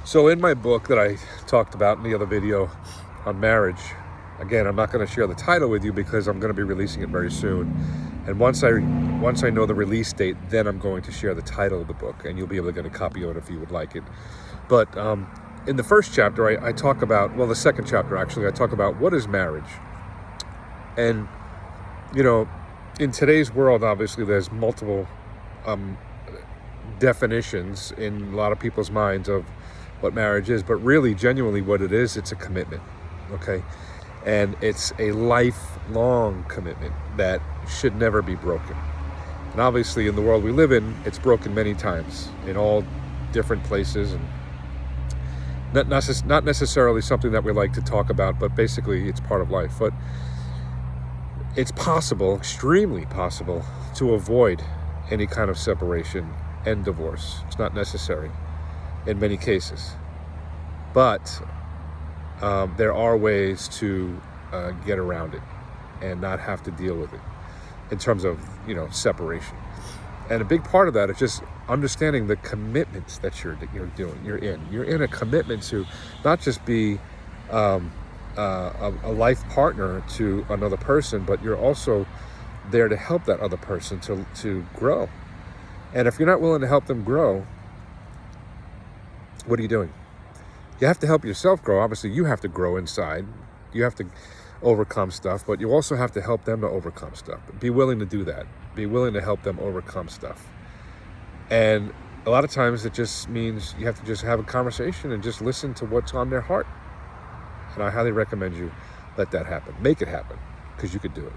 So in my book that I talked about in the other video on marriage, again, I'm not going to share the title with you because I'm going to be releasing it very soon. And once I know the release date, then I'm going to share the title of the book, and you'll be able to get a copy of it if you would like it. But in the first chapter, I talk about, well, the second chapter actually, I talk about what is marriage. And, you know, in today's world, obviously, there's multiple definitions in a lot of people's minds of what marriage is, but really, genuinely, what it is, it's a commitment, okay? And it's a lifelong commitment that should never be broken. And obviously, in the world we live in, it's broken many times in all different places, and not necessarily something that we like to talk about, but basically, it's part of life. But it's possible, extremely possible, to avoid any kind of separation and divorce. It's not necessary in many cases, but there are ways to get around it and not have to deal with it in terms of, you know, separation. And a big part of that is just understanding the commitments that you're doing. You're in a commitment to not just be a life partner to another person, but you're also there to help that other person to grow. And if you're not willing to help them grow, what are you doing? You have to help yourself grow. Obviously, you have to grow inside. You have to overcome stuff, but you also have to help them to overcome stuff. Be willing to do that. Be willing to help them overcome stuff. And a lot of times it just means you have to just have a conversation and just listen to what's on their heart. And I highly recommend you let that happen. Make it happen, because you could do it.